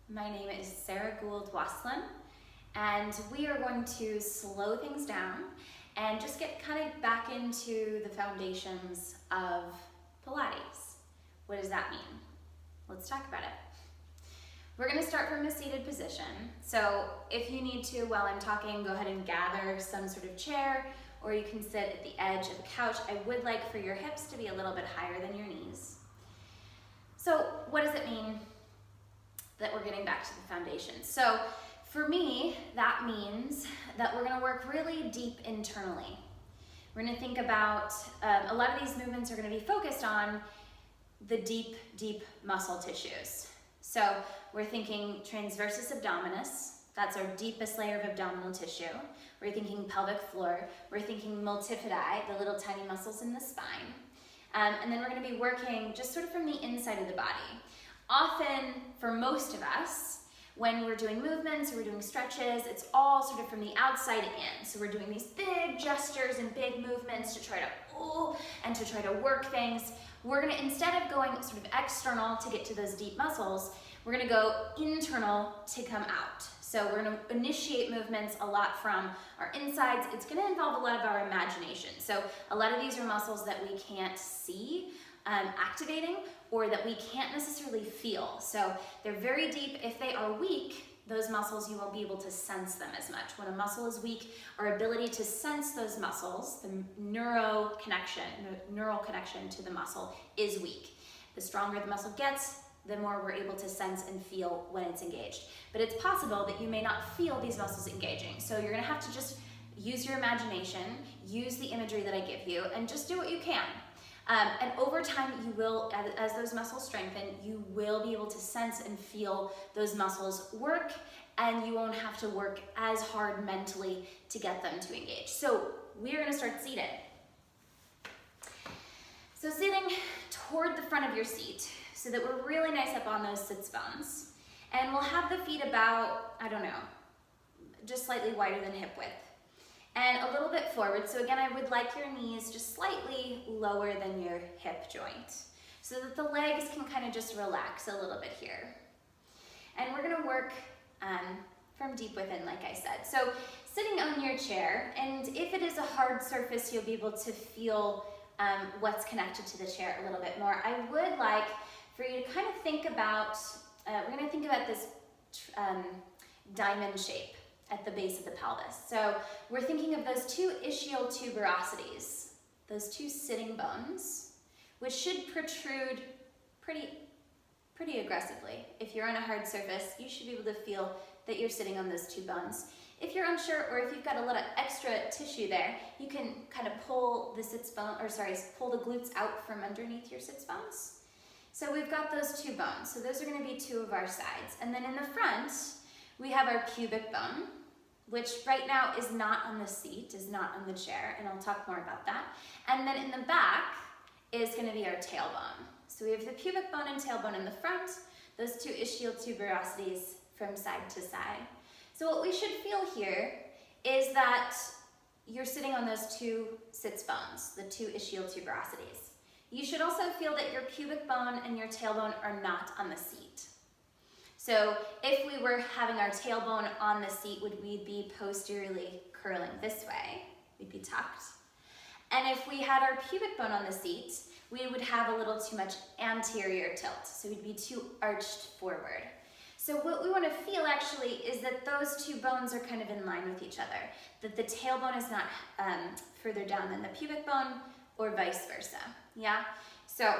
My name is Sarah Gould-Waslohn, and we are going to slow things down and just get kind of back into the foundations of Pilates. What does that mean? Let's talk about it. We're going to start from a seated position. So if you need to, while I'm talking, go ahead and gather some sort of chair, or you can sit at the edge of the couch. I would like for your hips to be a little bit higher than your knees. So what does it mean that we're getting back to the foundation? So for me, that means that we're going to work really deep internally. We're going to think about, a lot of these movements are going to be focused on the deep, deep muscle tissues. So we're thinking Transversus Abdominus, that's our deepest layer of abdominal tissue. We're thinking pelvic floor. We're thinking multifidi, the little tiny muscles in the spine. And then we're going to be working just sort of from the inside of the body. Often, for most of us, when we're doing movements or we're doing stretches, it's all sort of from the outside in. So we're doing these big gestures and big movements to try to and to try to work things. We're going to, instead of going sort of external to get to those deep muscles, we're going to go internal to come out. So we're going to initiate movements a lot from our insides. It's going to involve a lot of our imagination. So a lot of these are muscles that we can't see activating, or that we can't necessarily feel. So they're very deep. If they are weak, those muscles, you won't be able to sense them as much. When a muscle is weak, our ability to sense those muscles, the neural connection to the muscle is weak. The stronger the muscle gets, the more we're able to sense and feel when it's engaged. But it's possible that you may not feel these muscles engaging. So you're gonna have to just use your imagination, use the imagery that I give you, and just do what you can. And over time, you will, as those muscles strengthen, you will be able to sense and feel those muscles work, and you won't have to work as hard mentally to get them to engage. So we're gonna start seated. So sitting toward the front of your seat so that we're really nice up on those sits bones. And we'll have the feet about, I don't know, just slightly wider than hip width. And a little bit forward. So again, I would like your knees just slightly lower than your hip joint so that the legs can kind of just relax a little bit here. And we're gonna work from deep within, like I said. So sitting on your chair, and if it is a hard surface, you'll be able to feel what's connected to the chair a little bit more. I would like for you to kind of think about, we're gonna think about this diamond shape at the base of the pelvis. So we're thinking of those two ischial tuberosities, those two sitting bones, which should protrude pretty aggressively. If you're on a hard surface, you should be able to feel that you're sitting on those two bones. If you're unsure, or if you've got a lot of extra tissue there, you can kind of pull the pull the glutes out from underneath your sits bones. So we've got those two bones. So those are going to be two of our sides. And then in the front, we have our pubic bone, which right now is not on the seat, is not on the chair, and I'll talk more about that. And then in the back is going to be our tailbone. So we have the pubic bone and tailbone in the front, those two ischial tuberosities from side to side. So what we should feel here is that you're sitting on those two sits bones, the two ischial tuberosities. You should also feel that your pubic bone and your tailbone are not on the seat. So if we were having our tailbone on the seat, would we be posteriorly curling this way? We'd be tucked. And if we had our pubic bone on the seat, we would have a little too much anterior tilt. So we'd be too arched forward. So what we want to feel actually is that those two bones are kind of in line with each other, that the tailbone is not further down than the pubic bone, or vice versa. Yeah? So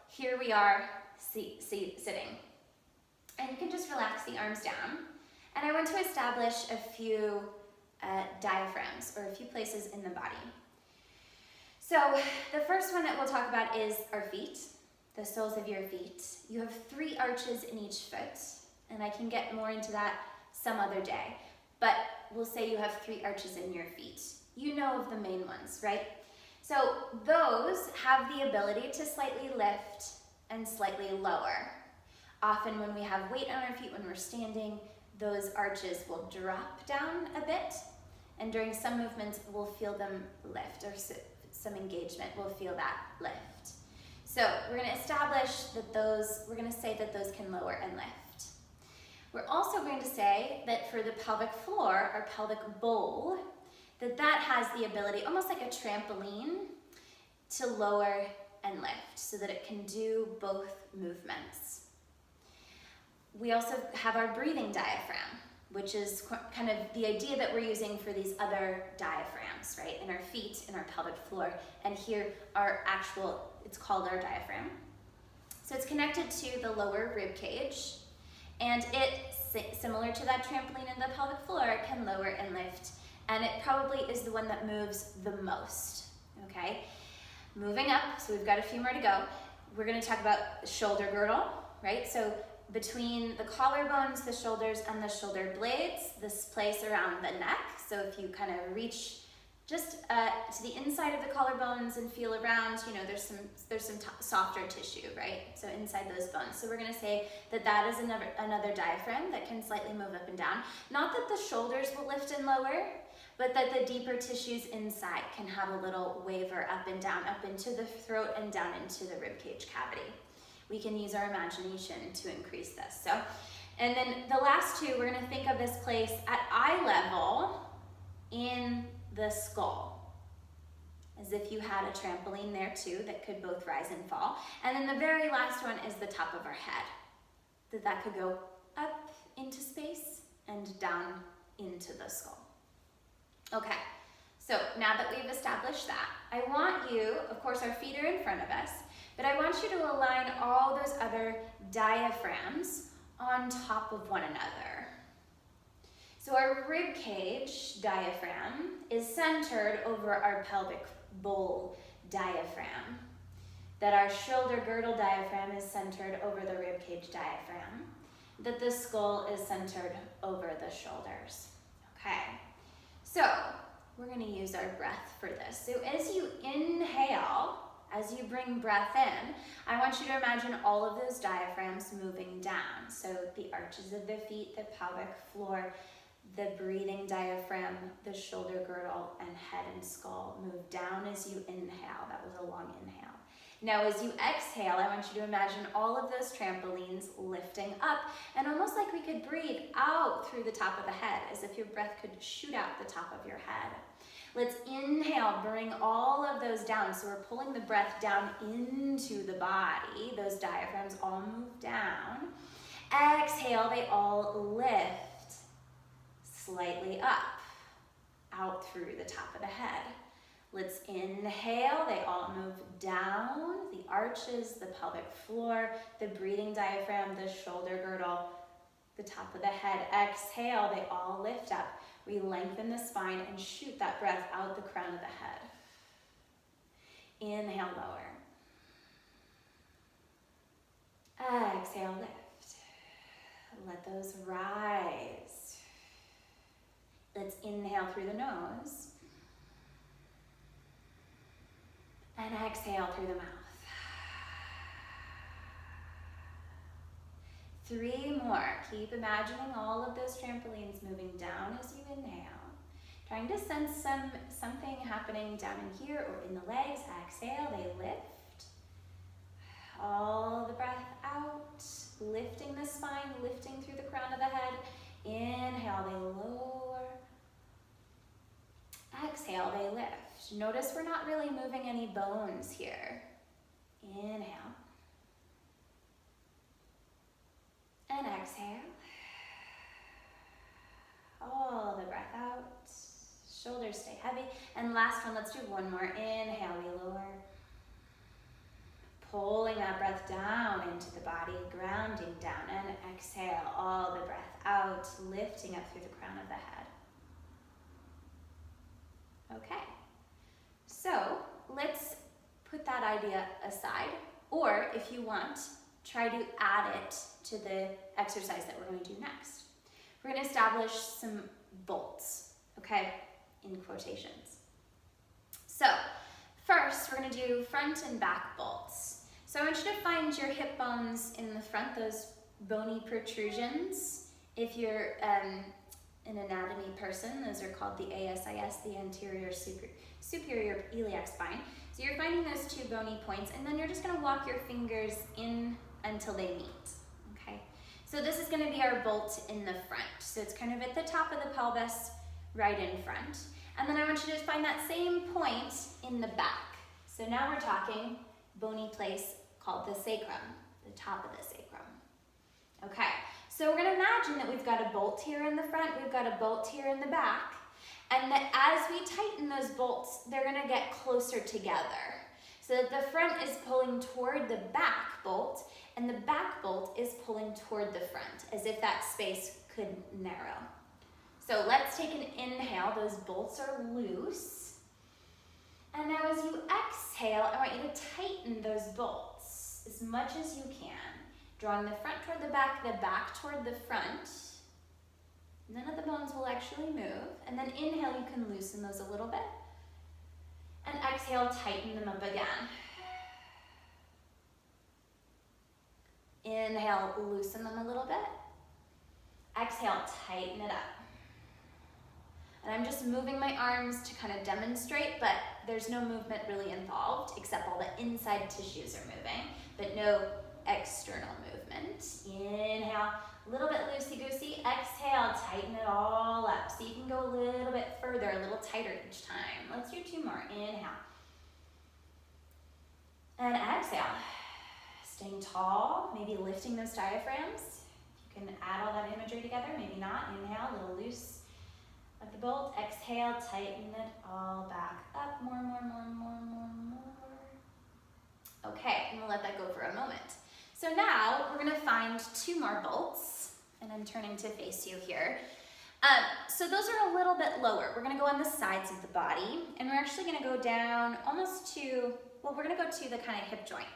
here we are sitting. And you can just relax the arms down. And I want to establish a few diaphragms, or a few places in the body. So the first one that we'll talk about is our feet, the soles of your feet. You have 3 arches in each foot, and I can get more into that some other day. But we'll say you have 3 arches in your feet. You know of the main ones, right? So those have the ability to slightly lift and slightly lower. Often when we have weight on our feet, when we're standing, those arches will drop down a bit, and during some movements, we'll feel them lift, or some engagement, we'll feel that lift. So we're gonna establish that we're gonna say that those can lower and lift. We're also going to say that for the pelvic floor, or pelvic bowl, that has the ability, almost like a trampoline, to lower and lift so that it can do both movements. We also have our breathing diaphragm, which is kind of the idea that we're using for these other diaphragms, right? In our feet, in our pelvic floor, and here our actual, it's called our diaphragm. So it's connected to the lower rib cage, and it, similar to that trampoline in the pelvic floor, it can lower and lift, and it probably is the one that moves the most, okay? Moving up, so we've got a few more to go. We're gonna talk about the shoulder girdle, right? So between the collarbones, the shoulders, and the shoulder blades, this place around the neck. So if you kind of reach just to the inside of the collarbones and feel around, you know, there's some softer tissue, right? So inside those bones. So we're gonna say that is another diaphragm that can slightly move up and down. Not that the shoulders will lift and lower, but that the deeper tissues inside can have a little waver up and down, up into the throat and down into the ribcage cavity. We can use our imagination to increase this. So, and then the last two, we're gonna think of this place at eye level in the skull, as if you had a trampoline there too that could both rise and fall. And then the very last one is the top of our head, that could go up into space and down into the skull. Okay, so now that we've established that, I want you, of course our feet are in front of us, but I want you to align all those other diaphragms on top of one another. So our rib cage diaphragm is centered over our pelvic bowl diaphragm. That our shoulder girdle diaphragm is centered over the rib cage diaphragm. That the skull is centered over the shoulders. Okay, so we're gonna use our breath for this. So as you inhale, as you bring breath in, I want you to imagine all of those diaphragms moving down. So the arches of the feet, the pelvic floor, the breathing diaphragm, the shoulder girdle, and head and skull move down as you inhale. That was a long inhale. Now as you exhale, I want you to imagine all of those trampolines lifting up, and almost like we could breathe out through the top of the head, as if your breath could shoot out the top of your head. Let's inhale, bring all of those down. So we're pulling the breath down into the body. Those diaphragms all move down. Exhale, they all lift slightly up, out through the top of the head. Let's inhale, they all move down, the arches, the pelvic floor, the breathing diaphragm, the shoulder girdle, the top of the head. Exhale, they all lift up. We lengthen the spine and shoot that breath out the crown of the head. Inhale, lower. Exhale, lift. Let those rise. Let's inhale through the nose. And exhale through the mouth. 3 more. Keep imagining all of those trampolines moving down as you inhale. Trying to sense something happening down in here or in the legs. Exhale, they lift. All the breath out. Lifting the spine, lifting through the crown of the head. Inhale, they lower. Exhale, they lift. Notice we're not really moving any bones here. Inhale. And exhale. All the breath out. Shoulders stay heavy. And last one, let's do one more. Inhale, we lower. Pulling that breath down into the body, grounding down. And exhale, all the breath out, lifting up through the crown of the head. Okay, so let's put that idea aside, or if you want, try to add it to the exercise that we're going to do next. We're going to establish some bolts, okay, in quotations. So first, we're going to do front and back bolts. So I want you to find your hip bones in the front, those bony protrusions. If you're an anatomy person, those are called the ASIS, the anterior superior iliac spine. So you're finding those 2 bony points, and then you're just going to walk your fingers in until they meet, okay? So this is gonna be our bolt in the front. So it's kind of at the top of the pelvis, right in front. And then I want you to find that same point in the back. So now we're talking bony place called the sacrum, the top of the sacrum. Okay, so we're gonna imagine that we've got a bolt here in the front, we've got a bolt here in the back, and that as we tighten those bolts, they're gonna get closer together. So that the front is pulling toward the back bolt, and the back bolt is pulling toward the front, as if that space could narrow. So let's take an inhale, those bolts are loose. And now as you exhale, I want you to tighten those bolts as much as you can. Drawing the front toward the back toward the front. None of the bones will actually move. And then inhale, you can loosen those a little bit. And exhale, tighten them up again. Inhale, loosen them a little bit. Exhale, tighten it up. And I'm just moving my arms to kind of demonstrate, but there's no movement really involved, except all the inside tissues are moving, but no external movement. Inhale, a little bit loosey-goosey. Exhale, tighten it all up. So you can go a little bit further, a little tighter each time. Let's do 2 more. Inhale. And exhale. Staying tall, maybe lifting those diaphragms. You can add all that imagery together, maybe not. Inhale, a little loose of the bolt. Exhale, tighten it all back up. More. Okay, I'm gonna let that go for a moment. So now we're gonna find 2 more bolts, and I'm turning to face you here. So those are a little bit lower. We're gonna go on the sides of the body, and we're actually gonna go down almost to, well, we're gonna go to the kind of hip joint.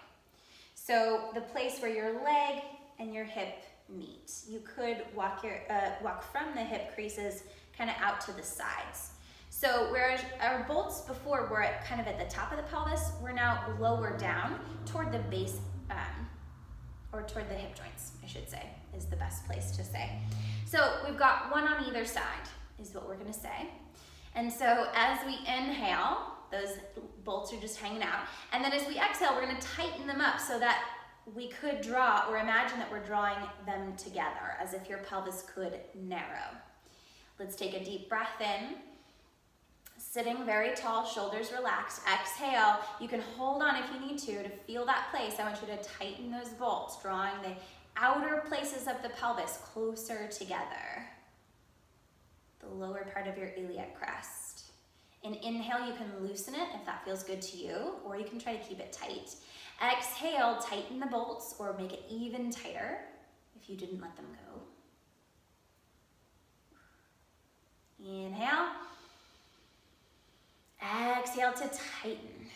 So the place where your leg and your hip meet. You could walk from the hip creases kind of out to the sides. So whereas our bolts before were kind of at the top of the pelvis, we're now lower down toward the base, or toward the hip joints, I should say, is the best place to say. So we've got 1 on either side, is what we're gonna say. And so as we inhale, those bolts are just hanging out. And then as we exhale, we're gonna tighten them up so that we could draw, or imagine that we're drawing them together, as if your pelvis could narrow. Let's take a deep breath in. Sitting very tall, shoulders relaxed. Exhale. You can hold on if you need to feel that place. I want you to tighten those bolts, drawing the outer places of the pelvis closer together. The lower part of your iliac crest. In inhale, you can loosen it if that feels good to you, or you can try to keep it tight. Exhale, tighten the bolts or make it even tighter if you didn't let them go. Inhale. Exhale to tighten.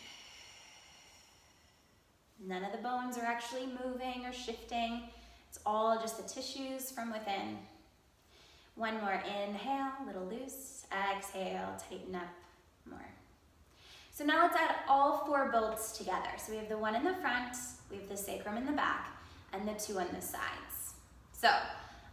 None of the bones are actually moving or shifting. It's all just the tissues from within. 1 more. Inhale, a little loose. Exhale, tighten up more. So now let's add all 4 bolts together. So we have the 1 in the front, we have the sacrum in the back, and the 2 on the sides. So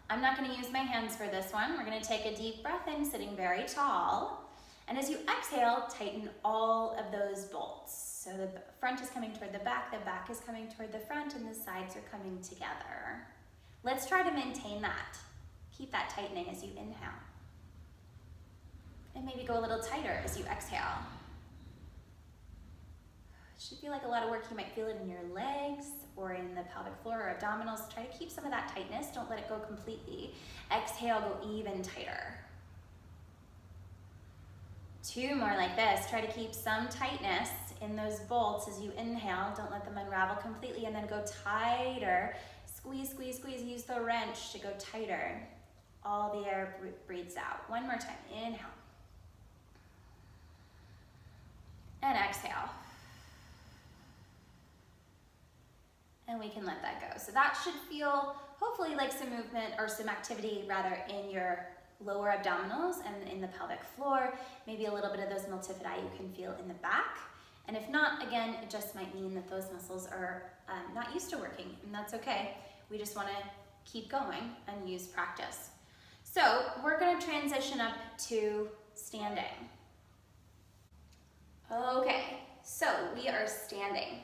I'm not going to use my hands for this one. We're going to take a deep breath in, sitting very tall. And as you exhale, tighten all of those bolts. So the front is coming toward the back is coming toward the front, and the sides are coming together. Let's try to maintain that. Keep that tightening as you inhale. And maybe go a little tighter as you exhale. It should feel like a lot of work. You might feel it in your legs or in the pelvic floor or abdominals. Try to keep some of that tightness. Don't let it go completely. Exhale, go even tighter. 2 more like this. Try to keep some tightness in those bolts as you inhale. Don't let them unravel completely, and then go tighter. Squeeze, squeeze, squeeze. Use the wrench to go tighter. All the air breathes out. 1 more time. Inhale. And exhale. And we can let that go. So that should feel, hopefully, like some movement or some activity rather in your lower abdominals and in the pelvic floor. Maybe a little bit of those multifidi you can feel in the back. And if not, again, it just might mean that those muscles are not used to working, and that's okay. We just want to keep going and use practice. So we're going to transition up to standing. Okay, so we are standing.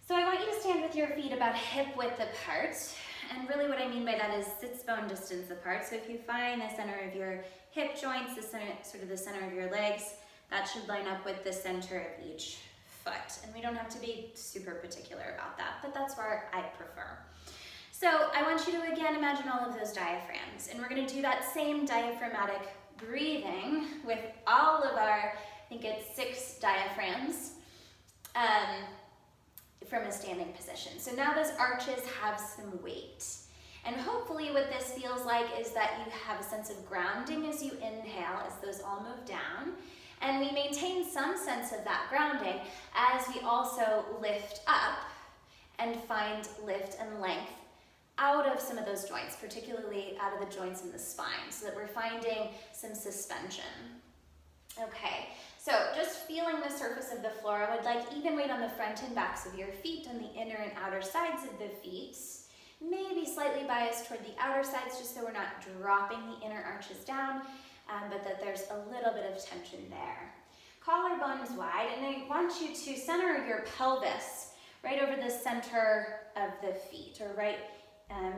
So I want you to stand with your feet about hip width apart, And really what I mean by that is sits bone distance apart. So if you find the center of your hip joints, the center, sort of the center of your legs, that should line up with the center of each foot. And we don't have to be super particular about that, but that's where I prefer. So I want you to again imagine all of those diaphragms, and we're going to do that same diaphragmatic breathing with all of our, I think it's 6 diaphragms from a standing position. So now those arches have some weight. And hopefully what this feels like is that you have a sense of grounding as you inhale, as those all move down. And we maintain some sense of that grounding as we also lift up and find lift and length out of some of those joints, particularly out of the joints in the spine, so that we're finding some suspension. Okay, so just feeling the surface of the floor. I would like even weight on the front and backs of your feet and the inner and outer sides of the feet. Maybe slightly biased toward the outer sides, just so we're not dropping the inner arches down, but that there's a little bit of tension there. Collarbones wide, and I want you to center your pelvis right over the center of the feet, or right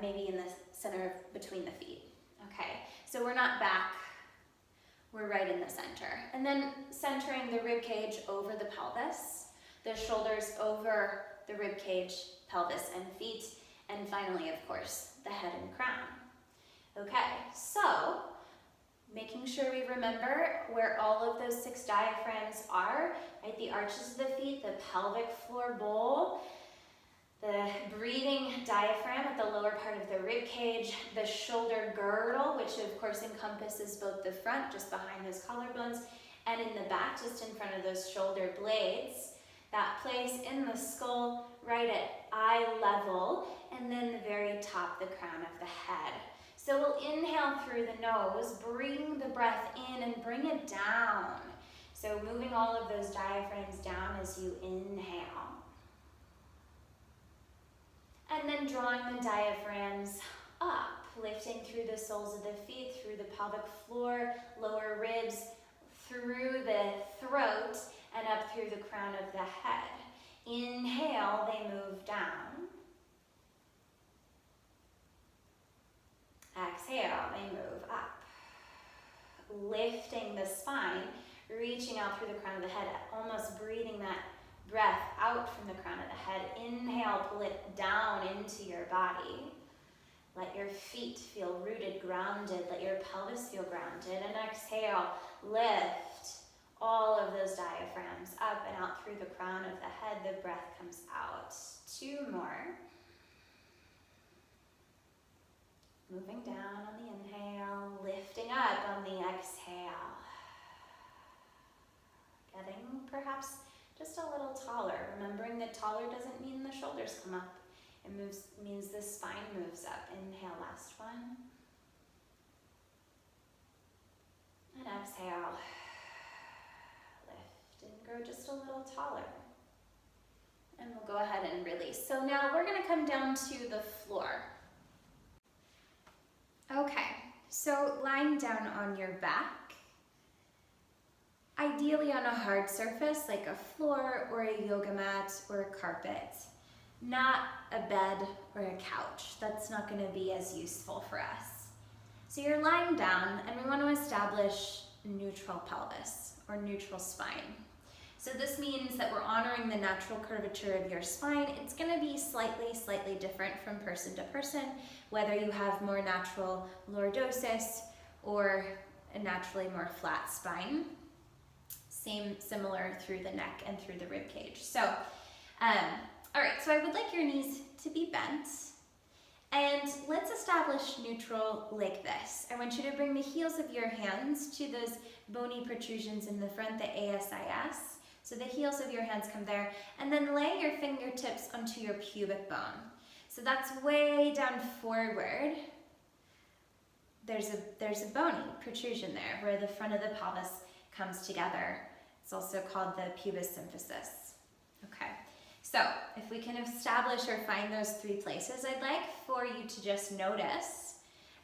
maybe in the center between the feet. Okay, so we're not back, we're right in the center. And then centering the rib cage over the pelvis, the shoulders over the rib cage, pelvis, and feet, and finally, of course, the head and crown. Okay, so making sure we remember where all of those 6 diaphragms are, right? The arches of the feet, the pelvic floor bowl, the breathing diaphragm at the lower part of the rib cage, the shoulder girdle, which of course encompasses both the front, just behind those collarbones, and in the back, just in front of those shoulder blades, that place in the skull, right at eye level, and then the very top, the crown of the head. So we'll inhale through the nose, bring the breath in and bring it down. So moving all of those diaphragms down as you inhale. And then drawing the diaphragms up, lifting through the soles of the feet, through the pelvic floor, lower ribs, through the throat, and up through the crown of the head. Inhale, they move down. Exhale, they move up. Lifting the spine, reaching out through the crown of the head, almost breathing that breath out from the crown of the head. Inhale, pull it down into your body. Let your feet feel rooted, grounded. Let your pelvis feel grounded. And exhale, lift all of those diaphragms up and out through the crown of the head. The breath comes out. 2 more. Moving down on the inhale, lifting up on the exhale. Getting perhaps just a little taller. Remembering that taller doesn't mean the shoulders come up. It means the spine moves up. Inhale, last one. And exhale. Lift and grow just a little taller. And we'll go ahead and release. So now we're going to come down to the floor. Okay, so lying down on your back, ideally on a hard surface like a floor or a yoga mat or a carpet, not a bed or a couch. That's not going to be as useful for us. So you're lying down, and we want to establish neutral pelvis or neutral spine. So this means that we're honoring the natural curvature of your spine. It's going to be slightly different from person to person, whether you have more natural lordosis or a naturally more flat spine. Similar through the neck and through the rib cage. So, all right, so I would like your knees to be bent, and let's establish neutral like this. I want you to bring the heels of your hands to those bony protrusions in the front, the ASIS. So the heels of your hands come there, and then lay your fingertips onto your pubic bone. So that's way down forward. There's a bony protrusion there where the front of the pelvis comes together. It's also called the pubis symphysis. Okay, so if we can establish or find those 3 places, I'd like for you to just notice,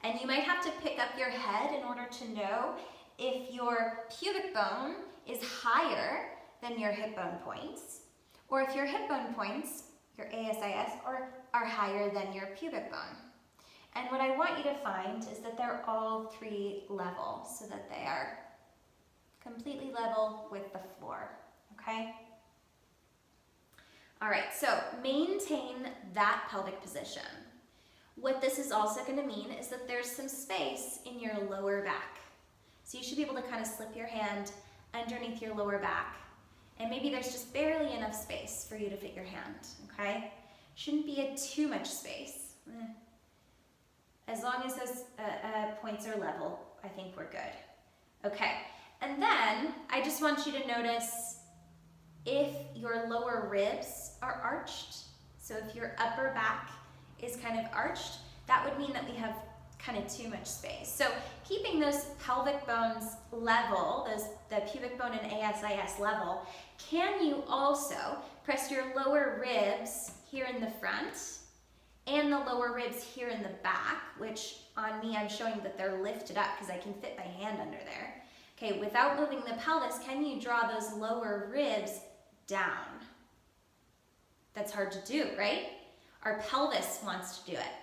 and you might have to pick up your head in order to know if your pubic bone is higher than your hip bone points, or if your hip bone points, your ASIS, are higher than your pubic bone. you to find is that they're all 3 level, so that they are completely level with the floor, okay? All right, so maintain that pelvic position. What this is also going to mean is that there's some space in your lower back. So you should be able to kind of slip your hand underneath your lower back, and maybe there's just barely enough space for you to fit your hand, okay? Shouldn't be too much space. As long as those points are level, I think we're good. Okay, and then I just want you to notice if your lower ribs are arched. So if your upper back is kind of arched, that would mean that we have kind of too much space. So keeping those pelvic bones level, the pubic bone and ASIS level, can you also press your lower ribs here in the front and the lower ribs here in the back, which on me I'm showing that they're lifted up because I can fit my hand under there. Okay, without moving the pelvis, can you draw those lower ribs down? That's hard to do, right? Our pelvis wants to do it.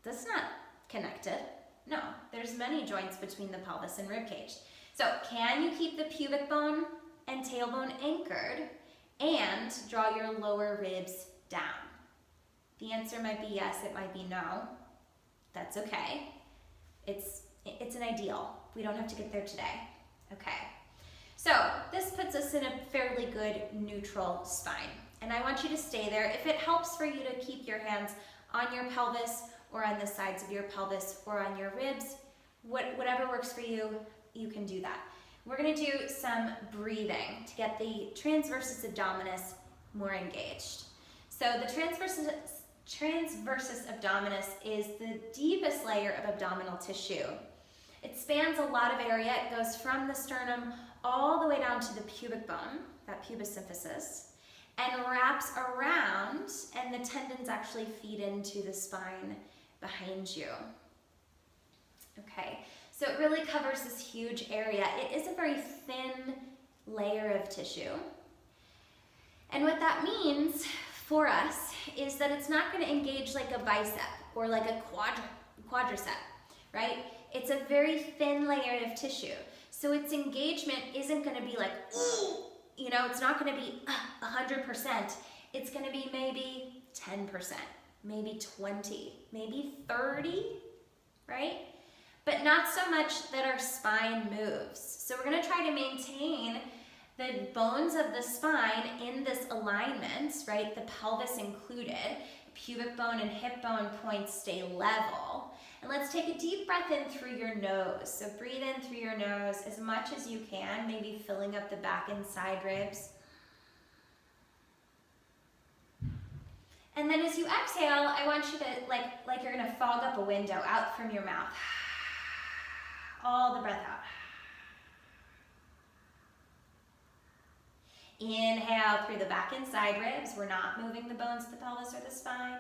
That's not connected. No, there's many joints between the pelvis and rib cage. So can you keep the pubic bone and tailbone anchored and draw your lower ribs down? The answer might be yes, it might be no. That's okay. It's an ideal. We don't have to get there today. Okay. So this puts us in a fairly good neutral spine. And I want you to stay there. If it helps for you to keep your hands on your pelvis or on the sides of your pelvis or on your ribs, whatever works for you, you can do that. We're going to do some breathing to get the transversus abdominis more engaged. So the transversus abdominis is the deepest layer of abdominal tissue. It spans a lot of area. It goes from the sternum all the way down to the pubic bone, that pubis symphysis, and wraps around, and the tendons actually feed into the spine behind you. Okay, so it really covers this huge area. It is a very thin layer of tissue. And what that means for us is that it's not going to engage like a bicep or like a quadricep, right? It's a very thin layer of tissue. So its engagement isn't going to be like, ooh, you know, it's not going to be 100%. It's going to be maybe 10%, maybe 20, maybe 30, right? But not so much that our spine moves. So we're going to try to maintain the bones of the spine in this alignment, right? The pelvis included, pubic bone and hip bone points stay level. And let's take a deep breath in through your nose. So breathe in through your nose as much as you can, maybe filling up the back and side ribs. And then as you exhale, I want you to, like you're gonna fog up a window out from your mouth. All the breath out. Inhale through the back and side ribs. We're not moving the bones of the pelvis or the spine.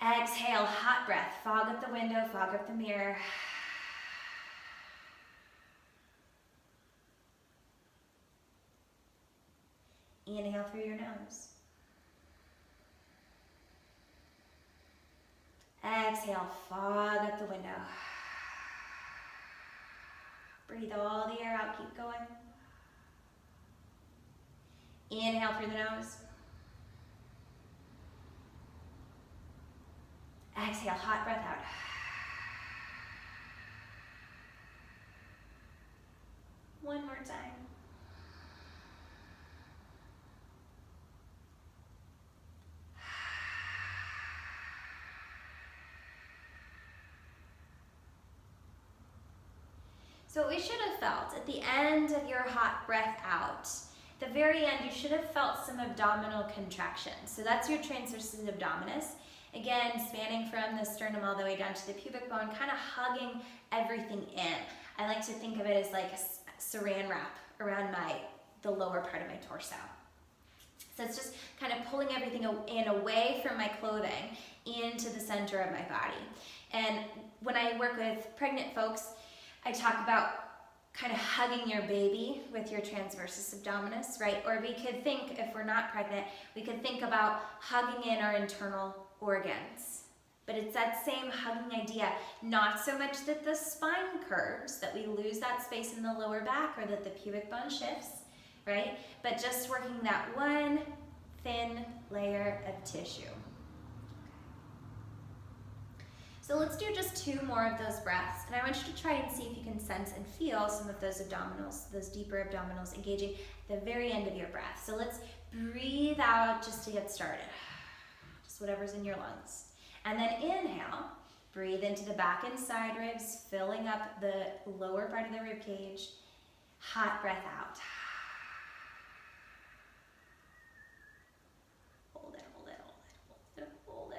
Exhale, hot breath. Fog up the window, fog up the mirror. Inhale through your nose. Exhale, fog up the window. Breathe all the air out, keep going. Inhale through the nose. Exhale, hot breath out. One more time. So what we should have felt at the end of your hot breath out, the very end, you should have felt some abdominal contractions. So that's your transversus abdominis. Again, spanning from the sternum all the way down to the pubic bone, kind of hugging everything in. I like to think of it as like a saran wrap around the lower part of my torso. So it's just kind of pulling everything in away from my clothing into the center of my body. And when I work with pregnant folks, I talk about kind of hugging your baby with your transversus abdominis, right? Or we could think, if we're not pregnant, we could think about hugging in our internal organs. But it's that same hugging idea, not so much that the spine curves, that we lose that space in the lower back or that the pubic bone shifts, right? But just working that one thin layer of tissue. So let's do just 2 more of those breaths, and I want you to try and see if you can sense and feel some of those abdominals, those deeper abdominals engaging at the very end of your breath. So let's breathe out just to get started, just whatever's in your lungs. And then inhale, breathe into the back and side ribs, filling up the lower part of the rib cage. Hot breath out. Hold it, hold it, hold it, hold it, hold it.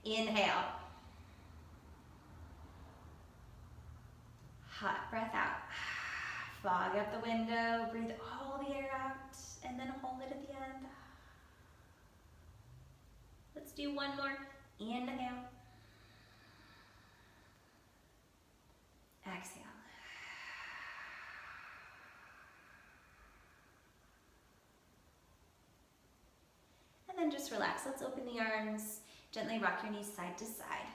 Inhale. Hot breath out. Fog up the window, breathe all the air out, and then hold it at the end. Let's do one more. Inhale. Exhale. And then just relax. Let's open the arms. Gently rock your knees side to side.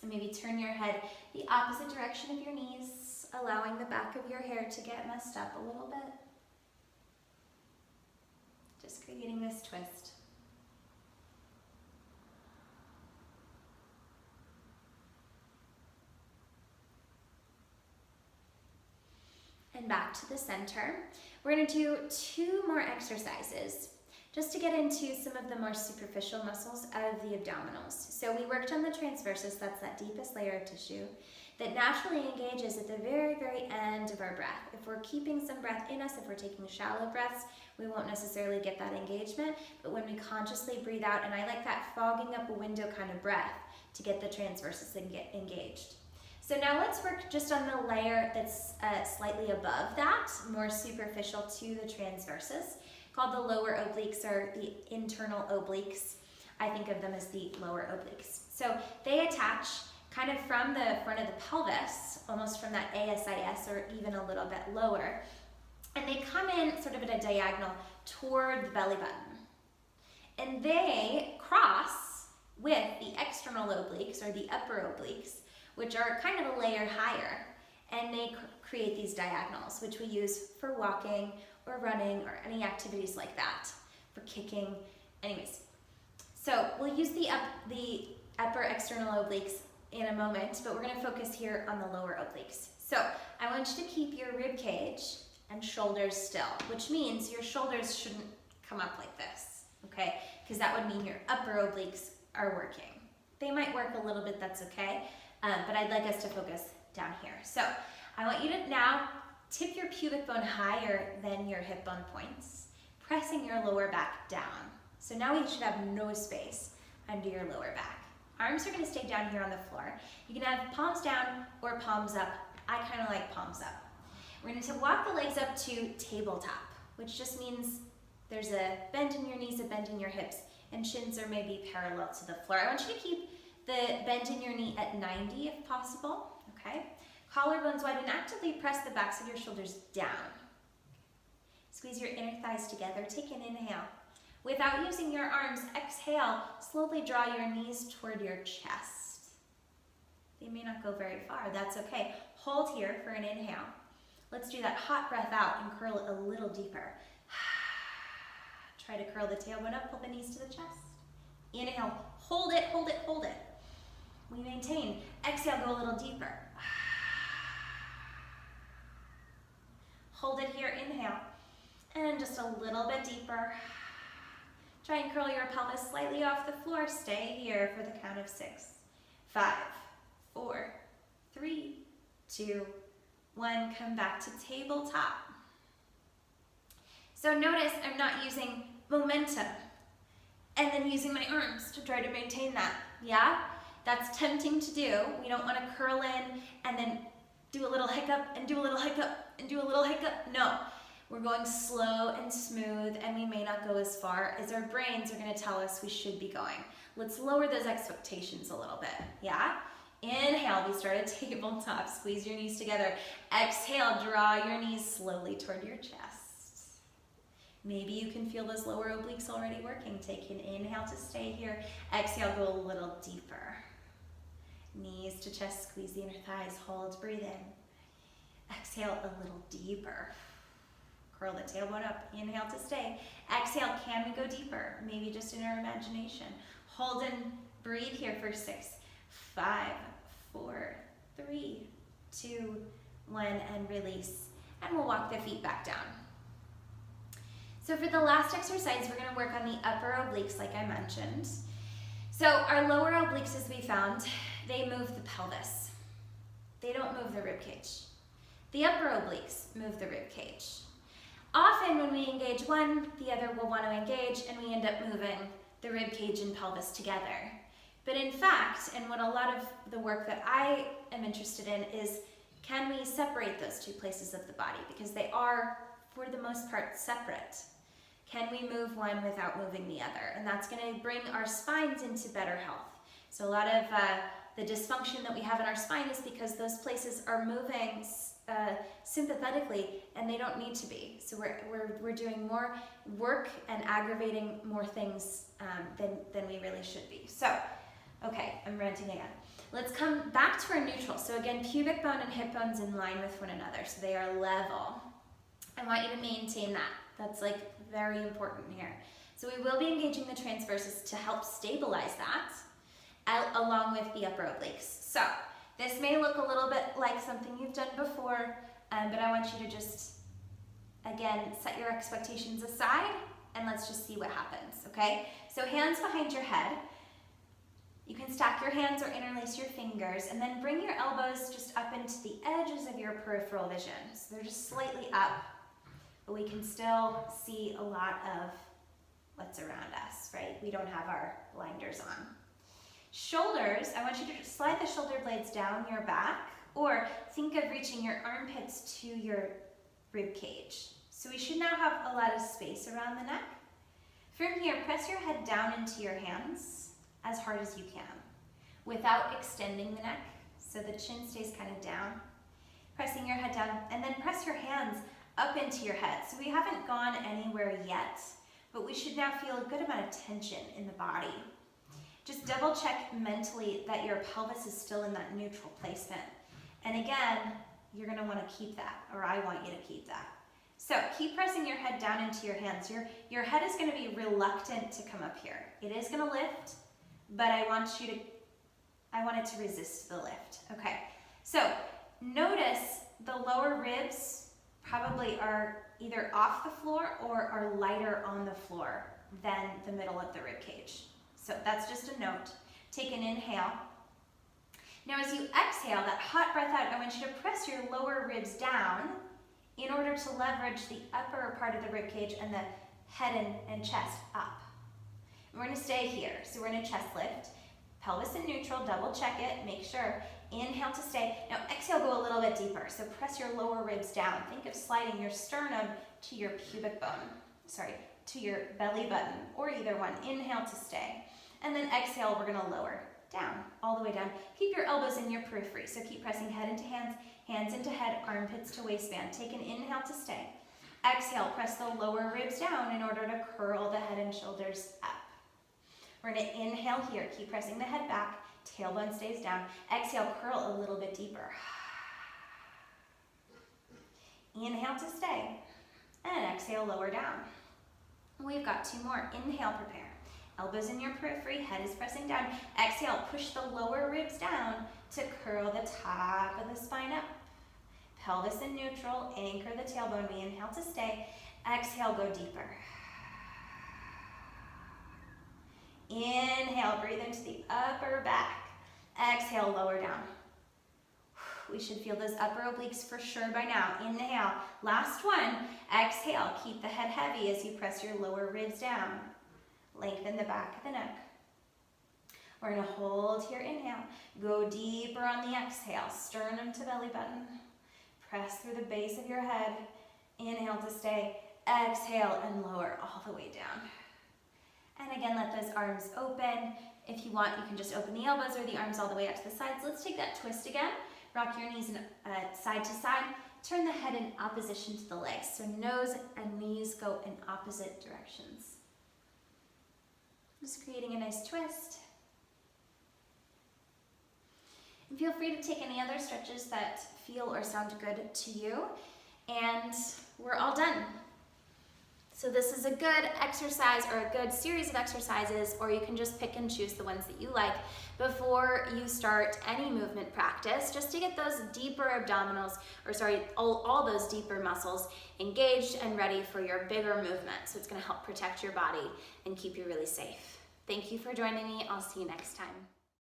And maybe turn your head the opposite direction of your knees, allowing the back of your hair to get messed up a little bit. Just creating this twist. And back to the center. We're going to do 2 more exercises just to get into some of the more superficial muscles of the abdominals. So we worked on the transversus, that's that deepest layer of tissue that naturally engages at the very, very end of our breath. If we're keeping some breath in us, if we're taking shallow breaths, we won't necessarily get that engagement, but when we consciously breathe out, and I like that fogging up a window kind of breath to get the transversus engaged. So now let's work just on the layer that's slightly above that, more superficial to the transversus, called the lower obliques or the internal obliques. I think of them as the lower obliques. So they attach kind of from the front of the pelvis, almost from that ASIS or even a little bit lower, and they come in sort of at a diagonal toward the belly button. And they cross with the external obliques or the upper obliques, which are kind of a layer higher, and they create these diagonals, which we use for walking or running or any activities like that, for kicking, anyways. So we'll use the upper external obliques in a moment, but we're gonna focus here on the lower obliques. So I want you to keep your rib cage and shoulders still, which means your shoulders shouldn't come up like this, okay? Because that would mean your upper obliques are working. They might work a little bit, that's okay. But I'd like us to focus down here. So I want you to now tip your pubic bone higher than your hip bone points, pressing your lower back down. So now we should have no space under your lower back. Arms are going to stay down here on the floor. You can have palms down or palms up. I kind of like palms up. We're going to walk the legs up to tabletop, which just means there's a bend in your knees, a bend in your hips, and shins are maybe parallel to the floor. I want you to keep the bend in your knee at 90 if possible, okay? Collarbones wide and actively press the backs of your shoulders down. Squeeze your inner thighs together, take an inhale. Without using your arms, exhale, slowly draw your knees toward your chest. They may not go very far, that's okay. Hold here for an inhale. Let's do that hot breath out and curl it a little deeper. Try to curl the tailbone up, pull the knees to the chest. Inhale, hold it, hold it, hold it. We maintain. Exhale, go a little deeper. Hold it here, inhale. And just a little bit deeper. Try and curl your pelvis slightly off the floor. Stay here for the count of 6. 5, 4, 3, 2, 1. Come back to tabletop. So notice I'm not using momentum and then using my arms to try to maintain that. Yeah? That's tempting to do. We don't want to curl in and then do a little hiccup and do a little hiccup and do a little hiccup. No. We're going slow and smooth, and we may not go as far as our brains are going to tell us we should be going. Let's lower those expectations a little bit. Yeah? Inhale, we start a tabletop. Squeeze your knees together. Exhale, draw your knees slowly toward your chest. Maybe you can feel those lower obliques already working. Take an inhale to stay here. Exhale, go a little deeper. Knees to chest, squeeze the inner thighs. Hold, breathe in. Exhale a little deeper. Curl the tailbone up. Inhale to stay. Exhale, can we go deeper? Maybe just in our imagination. Hold and breathe here for 6, 5, 4, 3, 2, 1, and release. And we'll walk the feet back down. So for the last exercise, we're gonna work on the upper obliques like I mentioned. So our lower obliques, as we found, they move the pelvis. They don't move the rib cage. The upper obliques move the rib cage. Often when we engage one, the other will want to engage, and we end up moving the rib cage and pelvis together. But in fact, and what a lot of the work that I am interested in is, can we separate those two places of the body? Because they are, for the most part, separate. Can we move one without moving the other? And that's going to bring our spines into better health. So a lot of the dysfunction that we have in our spine is because those places are moving sympathetically, and they don't need to be. So we're doing more work and aggravating more things than we really should be. So, okay, I'm ranting again. Let's come back to our neutral. So again, pubic bone and hip bones in line with one another, so they are level. I want you to maintain that. That's like very important here. So we will be engaging the transversus to help stabilize that, along with the upper obliques. So this may look a little bit like something you've done before, but I want you to just, again, set your expectations aside, and let's just see what happens, okay? So hands behind your head. You can stack your hands or interlace your fingers, and then bring your elbows just up into the edges of your peripheral vision. So they're just slightly up, but we can still see a lot of what's around us, right? We don't have our blinders on. Shoulders, I want you to just slide the shoulder blades down your back, or think of reaching your armpits to your rib cage. So we should now have a lot of space around the neck. From here, press your head down into your hands as hard as you can, without extending the neck, so the chin stays kind of down. Pressing your head down, and then press your hands up into your head. So we haven't gone anywhere yet, but we should now feel a good amount of tension in the body. Just double check mentally that your pelvis is still in that neutral placement. And again, you're gonna wanna keep that, or I want you to keep that. So keep pressing your head down into your hands. Your head is gonna be reluctant to come up here. It is gonna lift, but I want it to resist the lift. Okay, so notice the lower ribs probably are either off the floor or are lighter on the floor than the middle of the rib cage. So that's just a note. Take an inhale. Now as you exhale, that hot breath out, I want you to press your lower ribs down in order to leverage the upper part of the rib cage and the head and chest up. And we're gonna stay here. So we're in a chest lift. Pelvis in neutral, double check it, make sure. Inhale to stay. Now exhale, go a little bit deeper. So press your lower ribs down. Think of sliding your sternum to your pubic bone. To your belly button, or either one. Inhale to stay. And then exhale, we're gonna lower down, all the way down. Keep your elbows in your periphery, so keep pressing head into hands, hands into head, armpits to waistband. Take an inhale to stay. Exhale, press the lower ribs down in order to curl the head and shoulders up. We're gonna inhale here, keep pressing the head back, tailbone stays down. Exhale, curl a little bit deeper. Inhale to stay, and exhale, lower down. We've got 2 more. Inhale, prepare. Elbows in your periphery, head is pressing down. Exhale, push the lower ribs down to curl the top of the spine up. Pelvis in neutral, anchor the tailbone. We inhale to stay. Exhale, go deeper. Inhale, breathe into the upper back. Exhale, lower down. We should feel those upper obliques for sure by now. Inhale, last one. Exhale, keep the head heavy as you press your lower ribs down. Lengthen the back of the neck. We're gonna hold here, inhale. Go deeper on the exhale, sternum to belly button. Press through the base of your head. Inhale to stay. Exhale and lower all the way down. And again, let those arms open. If you want, you can just open the elbows or the arms all the way out to the sides. Let's take that twist again. Rock your knees side to side. Turn the head in opposition to the legs. So nose and knees go in opposite directions. Just creating a nice twist. And feel free to take any other stretches that feel or sound good to you. And we're all done. So this is a good exercise or a good series of exercises, or you can just pick and choose the ones that you like before you start any movement practice, just to get those deeper abdominals, or sorry, all those deeper muscles engaged and ready for your bigger movement. So it's gonna help protect your body and keep you really safe. Thank you for joining me. I'll see you next time.